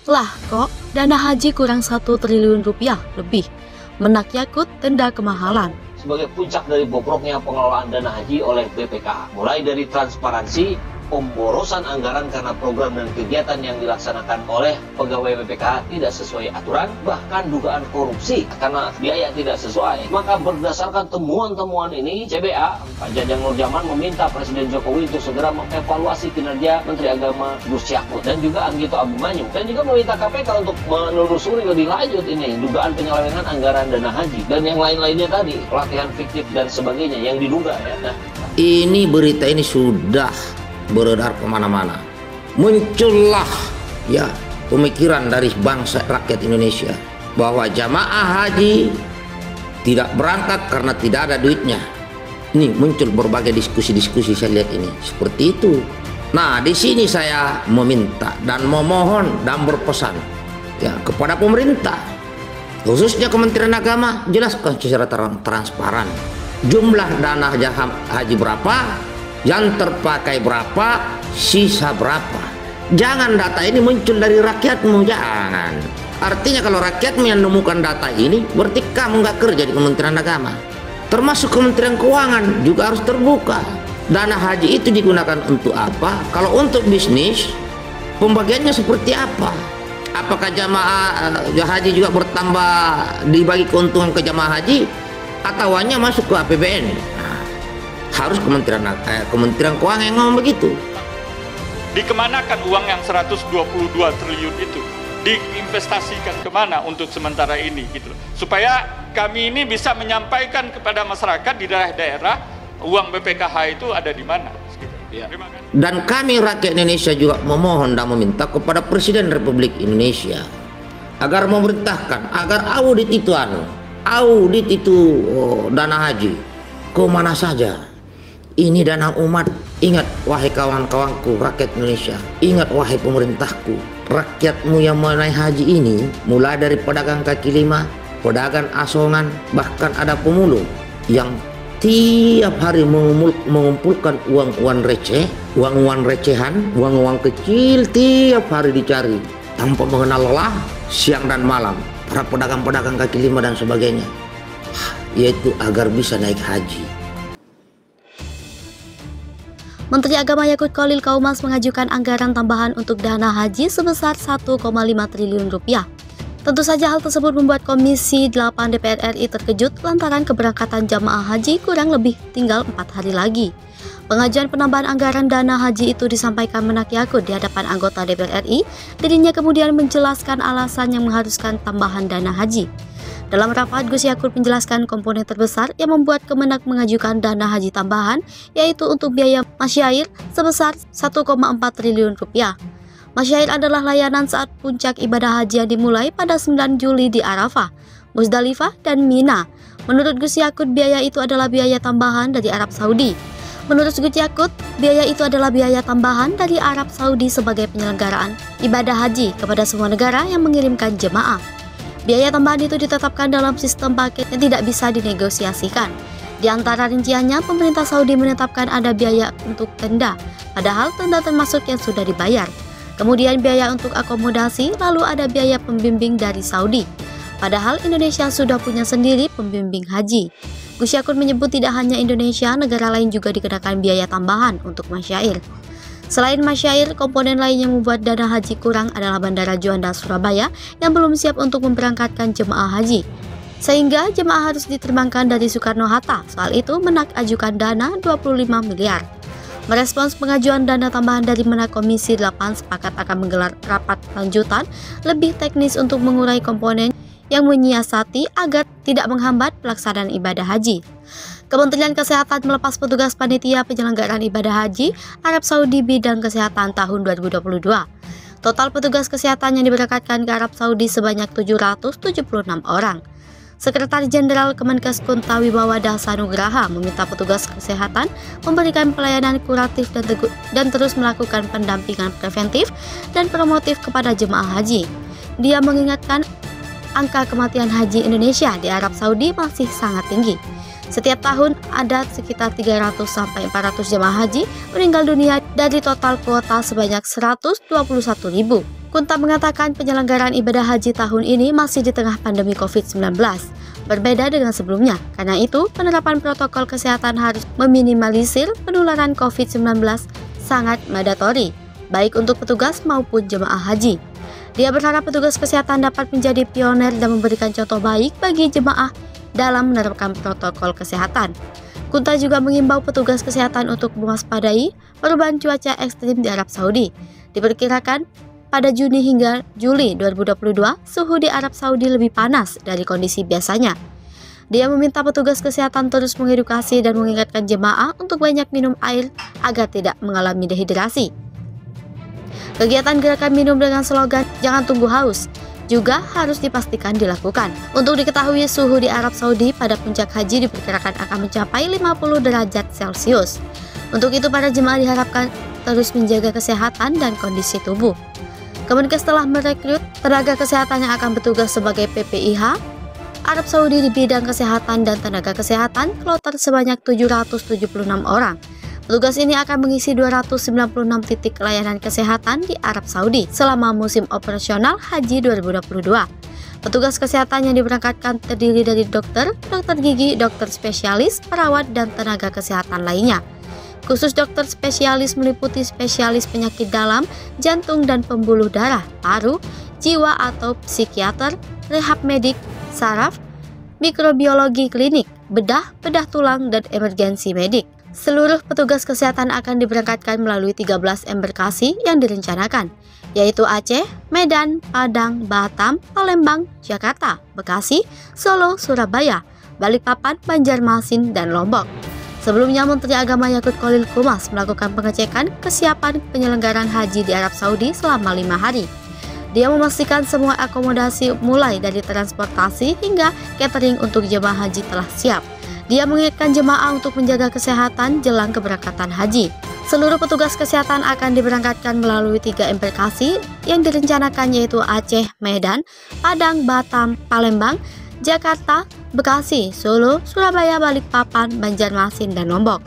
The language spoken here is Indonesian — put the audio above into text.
Lah kok dana haji kurang 1 triliun rupiah lebih? Menak Yakut tenda kemahalan. Sebagai puncak dari bobroknya pengelolaan dana haji oleh BPKH. Mulai dari transparansi, pemborosan anggaran karena program dan kegiatan yang dilaksanakan oleh pegawai BPKH tidak sesuai aturan, bahkan dugaan korupsi karena biaya tidak sesuai. Maka berdasarkan temuan-temuan ini, CBA, Pak Jajang Nurjaman meminta Presiden Jokowi untuk segera mengevaluasi kinerja Menteri Agama Gus Yakut dan juga Anggito Abimanyu, dan juga meminta KPK untuk menelusuri lebih lanjut ini dugaan penyelewengan anggaran dana haji dan yang lain-lainnya tadi, pelatihan fiktif dan sebagainya yang diduga ya. Nah, ini berita ini sudah beredar kemana-mana. Muncullah ya pemikiran dari bangsa rakyat Indonesia bahwa jamaah haji tidak berangkat karena tidak ada duitnya. Ini muncul berbagai diskusi-diskusi, saya lihat ini seperti itu. Nah, di sini saya meminta dan memohon dan berpesan ya kepada pemerintah, khususnya Kementerian Agama, jelaskan secara transparan jumlah dana haji berapa, yang terpakai berapa, sisa berapa. Jangan data ini muncul dari rakyatmu, jangan. Artinya kalau rakyatmu yang menemukan data ini, berarti kamu nggak kerja di Kementerian Agama. Termasuk Kementerian Keuangan juga harus terbuka. Dana haji itu digunakan untuk apa? Kalau untuk bisnis, pembagiannya seperti apa? Apakah jamaah haji juga bertambah dibagi keuntungan ke jamaah haji, atau hanya masuk ke APBN? Harus Kementerian Keuangan yang ngomong begitu. Dikemanakan uang yang 122 triliun itu? Diinvestasikan kemana untuk sementara ini gitu loh. Supaya kami ini bisa menyampaikan kepada masyarakat di daerah-daerah uang BPKH itu ada di mana gitu. Ya. Dan kami rakyat Indonesia juga memohon dan meminta kepada Presiden Republik Indonesia agar memerintahkan agar audit itu dana haji kemana saja. Ini dana umat. Ingat wahai kawan-kawanku rakyat Indonesia, ingat wahai pemerintahku, rakyatmu yang menaik haji ini mulai dari pedagang kaki lima, pedagang asongan, bahkan ada pemulung yang tiap hari mengumpulkan uang-uang receh, uang-uang recehan, uang-uang kecil tiap hari dicari tanpa mengenal lelah, siang dan malam, para pedagang-pedagang kaki lima dan sebagainya, yaitu agar bisa naik haji. Menteri Agama Yakut Khalil Qaumas mengajukan anggaran tambahan untuk dana haji sebesar 1,5 triliun rupiah. Tentu saja hal tersebut membuat Komisi 8 DPR RI terkejut lantaran keberangkatan jamaah haji kurang lebih tinggal 4 hari lagi. Pengajuan penambahan anggaran dana haji itu disampaikan Menak Yakut di hadapan anggota DPR RI. Dirinya kemudian menjelaskan alasan yang mengharuskan tambahan dana haji. Dalam rapat, Gus Yakut menjelaskan komponen terbesar yang membuat Kemenak mengajukan dana haji tambahan, yaitu untuk biaya masyair sebesar 1,4 triliun rupiah. Masyair adalah layanan saat puncak ibadah haji yang dimulai pada 9 Juli di Arafah, Musdalifah, dan Mina. Menurut Gus Yakut, biaya itu adalah biaya tambahan dari Arab Saudi. Menurut Gus Yakut, biaya itu adalah biaya tambahan dari Arab Saudi sebagai penyelenggaraan ibadah haji kepada semua negara yang mengirimkan jemaah. Biaya tambahan itu ditetapkan dalam sistem paket yang tidak bisa dinegosiasikan. Di antara rinciannya, pemerintah Saudi menetapkan ada biaya untuk tenda, padahal tenda termasuk yang sudah dibayar. Kemudian biaya untuk akomodasi, lalu ada biaya pembimbing dari Saudi. Padahal Indonesia sudah punya sendiri pembimbing haji. Gus Yakut menyebut tidak hanya Indonesia, negara lain juga dikenakan biaya tambahan untuk masyair. Selain masyair, komponen lain yang membuat dana haji kurang adalah Bandara Juanda Surabaya yang belum siap untuk memberangkatkan jemaah haji. Sehingga jemaah harus diterbangkan dari Soekarno-Hatta. Soal itu, Menak ajukan dana 25 miliar. Merespons pengajuan dana tambahan dari Menak, Komisi 8 sepakat akan menggelar rapat lanjutan lebih teknis untuk mengurai komponen yang menyiasati agar tidak menghambat pelaksanaan ibadah haji. Kementerian Kesehatan melepas petugas panitia penyelenggaraan ibadah haji Arab Saudi bidang kesehatan tahun 2022. Total petugas kesehatan yang diberangkatkan ke Arab Saudi sebanyak 776 orang. Sekretaris Jenderal Kemenkes Kunta Wibawa Dasanugraha meminta petugas kesehatan memberikan pelayanan kuratif dan terus melakukan pendampingan preventif dan promotif kepada jemaah haji. Dia mengingatkan angka kematian haji Indonesia di Arab Saudi masih sangat tinggi. Setiap tahun ada sekitar 300 sampai 400 jemaah haji meninggal dunia dari total kuota sebanyak 121.000. Kunta mengatakan penyelenggaraan ibadah haji tahun ini masih di tengah pandemi COVID-19. Berbeda dengan sebelumnya, karena itu penerapan protokol kesehatan harus meminimalisir penularan COVID-19 sangat mandatori, baik untuk petugas maupun jemaah haji. Dia berharap petugas kesehatan dapat menjadi pionir dan memberikan contoh baik bagi jemaah dalam menerapkan protokol kesehatan. Kunta juga mengimbau petugas kesehatan untuk mewaspadai perubahan cuaca ekstrim di Arab Saudi. Diperkirakan pada Juni hingga Juli 2022, suhu di Arab Saudi lebih panas dari kondisi biasanya. Dia meminta petugas kesehatan terus mengedukasi dan mengingatkan jemaah untuk banyak minum air agar tidak mengalami dehidrasi. Kegiatan gerakan minum dengan slogan "Jangan tunggu haus" juga harus dipastikan dilakukan. Untuk diketahui, suhu di Arab Saudi pada puncak haji diperkirakan akan mencapai 50 derajat Celcius. Untuk itu, para jemaah diharapkan terus menjaga kesehatan dan kondisi tubuh. Kemenkes telah merekrut tenaga kesehatan yang akan bertugas sebagai PPIH Arab Saudi di bidang kesehatan dan tenaga kesehatan kloter sebanyak 776 orang. Petugas ini akan mengisi 296 titik layanan kesehatan di Arab Saudi selama musim operasional Haji 2022. Petugas kesehatan yang diberangkatkan terdiri dari dokter, dokter gigi, dokter spesialis, perawat, dan tenaga kesehatan lainnya. Khusus dokter spesialis meliputi spesialis penyakit dalam, jantung dan pembuluh darah, paru, jiwa atau psikiater, rehab medik, saraf, mikrobiologi klinik, bedah tulang, dan emergensi medik. Seluruh petugas kesehatan akan diberangkatkan melalui 13 embarkasi yang direncanakan, yaitu Aceh, Medan, Padang, Batam, Palembang, Jakarta, Bekasi, Solo, Surabaya, Balikpapan, Banjarmasin, dan Lombok. Sebelumnya, Menteri Agama Yakut Khalil Qumas melakukan pengecekan kesiapan penyelenggaraan haji di Arab Saudi selama 5 hari. Dia memastikan semua akomodasi mulai dari transportasi hingga catering untuk jemaah haji telah siap. Dia mengingatkan jemaah untuk menjaga kesehatan jelang keberangkatan haji. Seluruh petugas kesehatan akan diberangkatkan melalui 3 embarkasi yang direncanakan, yaitu Aceh, Medan, Padang, Batam, Palembang, Jakarta, Bekasi, Solo, Surabaya, Balikpapan, Banjarmasin, dan Lombok.